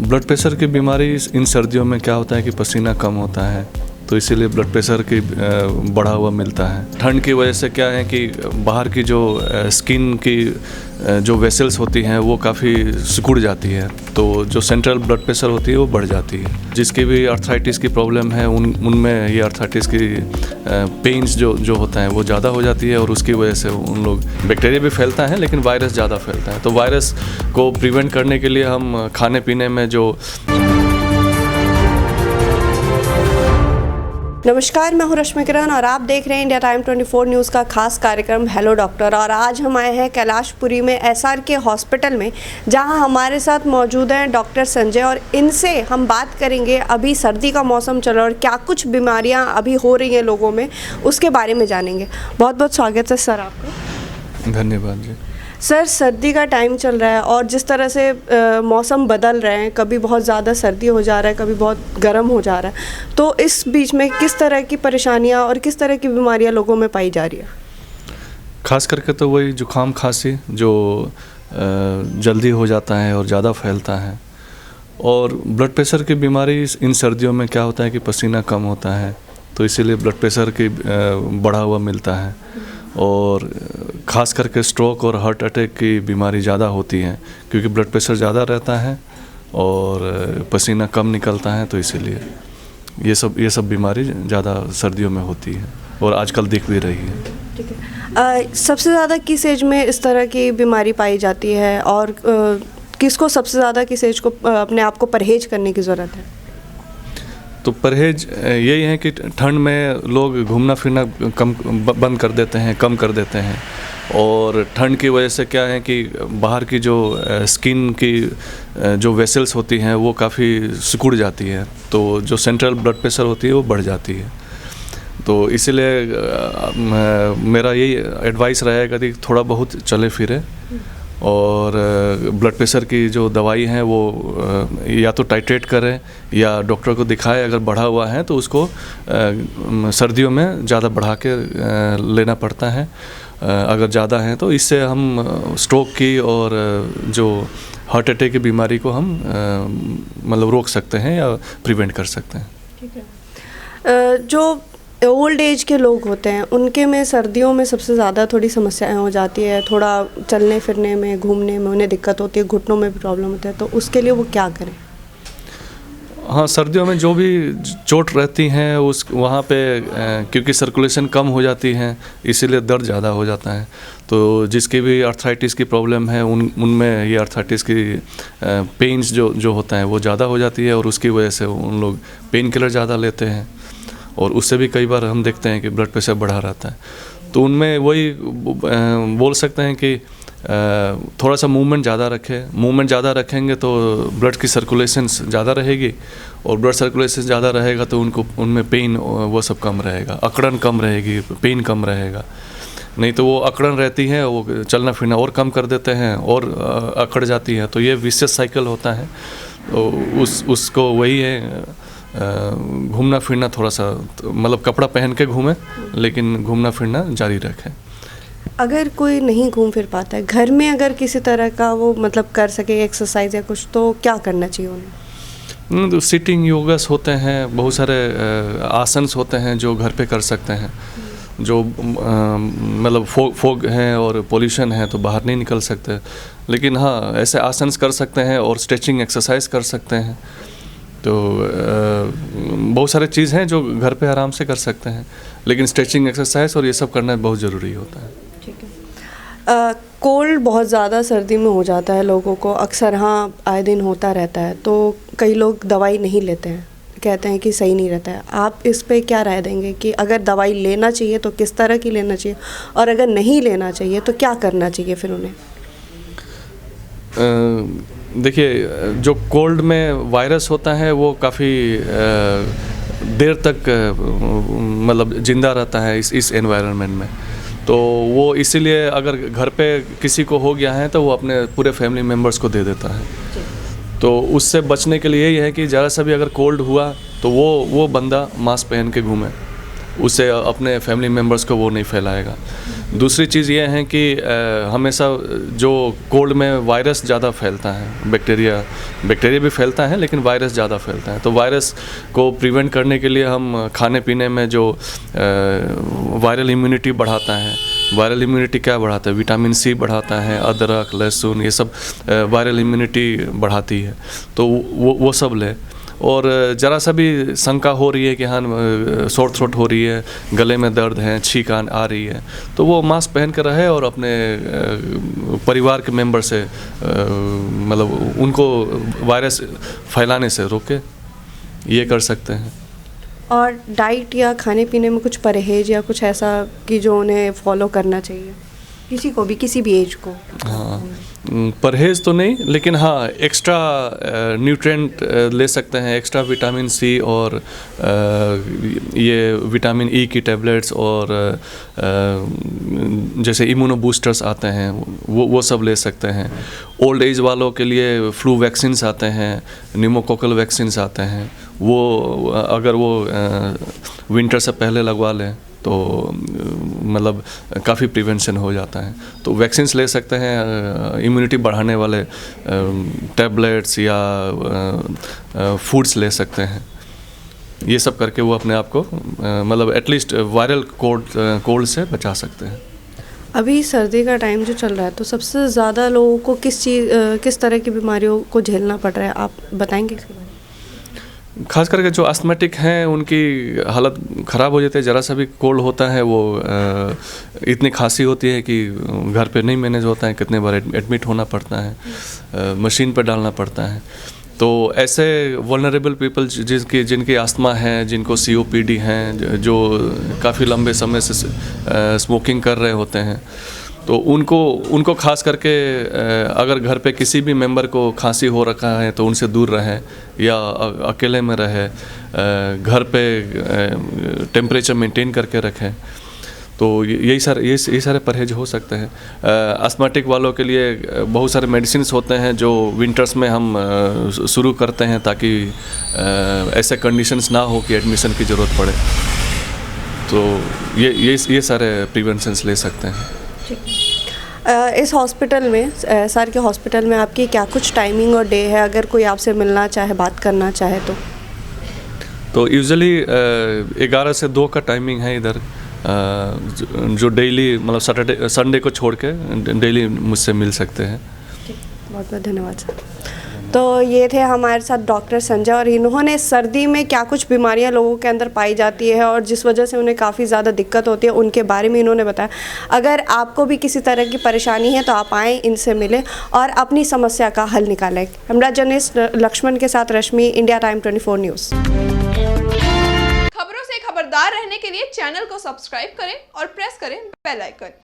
Blood pressure की बीमारी इन सर्दियों में क्या होता है कि पसीना कम होता है, तो इसीलिए ब्लड प्रेशर की बढ़ा हुआ मिलता है। ठंड की वजह से क्या है कि बाहर की जो स्किन की जो वेसल्स होती हैं वो काफ़ी सिकुड़ जाती है, तो जो सेंट्रल ब्लड प्रेशर होती है वो बढ़ जाती है। जिसकी भी अर्थराइटिस की प्रॉब्लम है उनमें ये अर्थराइटिस की पेन्स जो होता है वो ज़्यादा हो जाती है, और उसकी वजह से उन लोग बैक्टीरिया भी फैलता है लेकिन वायरस ज़्यादा फैलता है। तो वायरस को प्रिवेंट करने के लिए हम खाने पीने में जो नमस्कार, मैं हूं रश्मि किरण और आप देख रहे हैं इंडिया टाइम 24 न्यूज़ का खास कार्यक्रम हेलो डॉक्टर। और आज हम आए हैं कैलाशपुरी में SRK हॉस्पिटल में, जहां हमारे साथ मौजूद हैं डॉक्टर संजय, और इनसे हम बात करेंगे अभी सर्दी का मौसम चल रहा है और क्या कुछ बीमारियां अभी हो रही हैं लोगों में, उसके बारे में जानेंगे। बहुत बहुत स्वागत है सर आपका। धन्यवाद जी। सर, सर्दी का टाइम चल रहा है और जिस तरह से मौसम बदल रहे हैं, कभी बहुत ज़्यादा सर्दी हो जा रहा है, कभी बहुत गर्म हो जा रहा है, तो इस बीच में किस तरह की परेशानियां और किस तरह की बीमारियां लोगों में पाई जा रही है? खास करके तो वही जुकाम खांसी जो जल्दी हो जाता है और ज़्यादा फैलता है, और ब्लड प्रेशर की बीमारी इन सर्दियों में क्या होता है कि पसीना कम होता है, तो इसीलिए ब्लड प्रेशर की बढ़ा हुआ मिलता है, और ख़ास करके स्ट्रोक और हार्ट अटैक की बीमारी ज़्यादा होती है क्योंकि ब्लड प्रेशर ज़्यादा रहता है और पसीना कम निकलता है, तो इसीलिए ये सब बीमारी ज़्यादा सर्दियों में होती है और आजकल दिख भी रही है। ठीक है। सबसे ज़्यादा किस एज में इस तरह की बीमारी पाई जाती है, और किसको सबसे ज़्यादा किस एज को अपने आप को परहेज करने की ज़रूरत है? तो परहेज यही है कि ठंड में लोग घूमना फिरना बंद कर देते हैं, कम कर देते हैं, और ठंड की वजह से क्या है कि बाहर की जो स्किन की जो वेसल्स होती हैं वो काफ़ी सिकुड़ जाती है, तो जो सेंट्रल ब्लड प्रेशर होती है वो बढ़ जाती है। तो इसीलिए मेरा यही एडवाइस रहेगा कि थोड़ा बहुत चले फिरे, और ब्लड प्रेशर की जो दवाई हैं वो या तो टाइट्रेट करें या डॉक्टर को दिखाएं। अगर बढ़ा हुआ है तो उसको सर्दियों में ज़्यादा बढ़ा के लेना पड़ता है। अगर ज़्यादा है तो इससे हम स्ट्रोक की और जो हार्ट अटैक की बीमारी को हम मतलब रोक सकते हैं या प्रिवेंट कर सकते हैं। ठीक है। जो ओल्ड एज के लोग होते हैं उनके में सर्दियों में सबसे ज़्यादा थोड़ी समस्याएं हो जाती है, थोड़ा चलने फिरने में, घूमने में उन्हें दिक्कत होती है, घुटनों में भी प्रॉब्लम होता है, तो उसके लिए वो क्या करें? हाँ, सर्दियों में जो भी चोट रहती हैं उस वहाँ पे क्योंकि सर्कुलेशन कम हो जाती है इसीलिए दर्द ज़्यादा हो जाता है। तो जिसकी भी अर्थराइटिस की प्रॉब्लम है उनमें ये अर्थराइटिस की पेन्स जो होता है वो ज़्यादा हो जाती है, और उसकी वजह से उन लोग पेन किलर ज़्यादा लेते हैं, और उससे भी कई बार हम देखते हैं कि ब्लड प्रेशर बढ़ा रहता है। तो उनमें वही बोल सकते हैं कि थोड़ा सा मूवमेंट ज़्यादा रखें। मूवमेंट ज़्यादा रखेंगे तो ब्लड की सर्कुलेशन ज़्यादा रहेगी, और ब्लड सर्कुलेशन ज़्यादा रहेगा तो उनमें पेन वो सब कम रहेगा, अकड़न कम रहेगी, पेन कम रहेगा। नहीं तो वो अकड़न रहती है, वो चलना फिरना और कम कर देते हैं और अकड़ जाती है, तो ये विशियस साइकिल होता है। तो उसको वही है, घूमना फिरना थोड़ा सा मतलब कपड़ा पहन के घूमें लेकिन घूमना फिरना जारी रखें। अगर कोई नहीं घूम फिर पाता है, घर में अगर किसी तरह का वो मतलब कर सके एक्सरसाइज या कुछ, तो क्या करना चाहिए उन्हें? तो सिटिंग योगास होते हैं, बहुत सारे आसन्स होते हैं जो घर पे कर सकते हैं। जो मतलब फोग है और पोल्यूशन है तो बाहर नहीं निकल सकते, लेकिन हाँ ऐसे आसन्स कर सकते हैं और स्ट्रेचिंग एक्सरसाइज कर सकते हैं। तो बहुत सारे चीज़ हैं जो घर पे आराम से कर सकते हैं, लेकिन स्ट्रेचिंग एक्सरसाइज और ये सब करना बहुत ज़रूरी होता है। ठीक है। कोल्ड बहुत ज़्यादा सर्दी में हो जाता है लोगों को, अक्सर हाँ आए दिन होता रहता है, तो कई लोग दवाई नहीं लेते हैं, कहते हैं कि सही नहीं रहता है। आप इस पे क्या राय देंगे कि अगर दवाई लेना चाहिए तो किस तरह की लेना चाहिए, और अगर नहीं लेना चाहिए तो क्या करना चाहिए फिर उन्हें? देखिए, जो कोल्ड में वायरस होता है वो काफ़ी देर तक मतलब ज़िंदा रहता है इस एनवायरनमेंट में, तो वो इसीलिए अगर घर पे किसी को हो गया है तो वो अपने पूरे फैमिली मेम्बर्स को दे देता है। तो उससे बचने के लिए यही है कि ज़रा सा भी अगर कोल्ड हुआ तो वो बंदा मास्क पहन के घूमे, उससे अपने फैमिली मेम्बर्स को वो नहीं फैलाएगा। दूसरी चीज़ ये है कि हमेशा जो कोल्ड में वायरस ज़्यादा फैलता है, बैक्टीरिया भी फैलता है लेकिन वायरस ज़्यादा फैलता है। तो वायरस को प्रिवेंट करने के लिए हम खाने पीने में जो वायरल इम्यूनिटी बढ़ाता है, वायरल इम्यूनिटी क्या बढ़ाता है? विटामिन सी बढ़ाता है, अदरक, लहसुन, ये सब वायरल इम्यूनिटी बढ़ाती है। तो वो सब ले। और ज़रा सा भी शंका हो रही है कि हाँ शॉर्ट थ्रोट हो रही है, गले में दर्द है, छींक आ रही है, तो वो मास्क पहन कर रहे और अपने परिवार के मेंबर से मतलब उनको वायरस फैलाने से रोके, ये कर सकते हैं। और डाइट या खाने पीने में कुछ परहेज या कुछ ऐसा कि जो उन्हें फॉलो करना चाहिए किसी को भी, किसी भी एज को? हाँ, परहेज़ तो नहीं, लेकिन हाँ एक्स्ट्रा न्यूट्रिएंट ले सकते हैं, एक्स्ट्रा विटामिन सी और ये विटामिन ई की टेबलेट्स और जैसे इम्यूनो बूस्टर्स आते हैं वो सब ले सकते हैं। ओल्ड एज वालों के लिए फ्लू वैक्सीन्स आते हैं, न्यूमोकोकल वैक्सीन्स आते हैं, वो अगर वो विंटर से पहले लगवा लें तो मतलब काफ़ी प्रिवेंशन हो जाता है। तो वैक्सीन्स ले सकते हैं, इम्यूनिटी बढ़ाने वाले टैबलेट्स या फूड्स ले सकते हैं। ये सब करके वो अपने आप को मतलब एटलीस्ट वायरल कोल्ड से बचा सकते हैं। अभी सर्दी का टाइम जो चल रहा है, तो सबसे ज़्यादा लोगों को किस तरह की बीमारियों को झेलना पड़ रहा है, आप बताएंगे इसके बारे में? खास करके जो आस्थमेटिक हैं उनकी हालत ख़राब हो जाती है। ज़रा सा भी कोल्ड होता है, वो इतनी खांसी होती है कि घर पे नहीं मैनेज होता है, कितने बार एडमिट होना पड़ता है, मशीन पर डालना पड़ता है। तो ऐसे वल्नरेबल पीपल जिनकी आस्थमा है, जिनको COPD हैं, जो काफ़ी लंबे समय से स्मोकिंग कर रहे होते हैं, तो उनको खास करके अगर घर पे किसी भी मेंबर को खांसी हो रखा है तो उनसे दूर रहे या अकेले में रहे, घर पे टेम्परेचर मेंटेन करके रखें। तो यही सारे परहेज हो सकते हैं। आस्थमेटिक वालों के लिए बहुत सारे मेडिसिन्स होते हैं जो विंटर्स में हम शुरू करते हैं ताकि ऐसे कंडीशंस ना हो कि एडमिशन की ज़रूरत पड़े। तो ये सारे प्रिवेंशंस ले सकते हैं। इस हॉस्पिटल में, सर के हॉस्पिटल में आपकी क्या कुछ टाइमिंग और डे है, अगर कोई आपसे मिलना चाहे, बात करना चाहे तो यूजुअली 11 से 2 का टाइमिंग है इधर, जो डेली मतलब संडे को छोड़ के डेली मुझसे मिल सकते हैं। बहुत बहुत धन्यवाद सर। तो ये थे हमारे साथ डॉक्टर संजय, और इन्होंने सर्दी में क्या कुछ बीमारियां लोगों के अंदर पाई जाती है और जिस वजह से उन्हें काफ़ी ज़्यादा दिक्कत होती है उनके बारे में इन्होंने बताया। अगर आपको भी किसी तरह की परेशानी है तो आप आएँ, इनसे मिलें और अपनी समस्या का हल निकालें। हमरा जर्नलिस्ट लक्ष्मण के साथ रश्मि, इंडिया टाइम 24 न्यूज़। खबरों से खबरदार रहने के लिए चैनल को सब्सक्राइब करें और प्रेस करें बेल आइकन।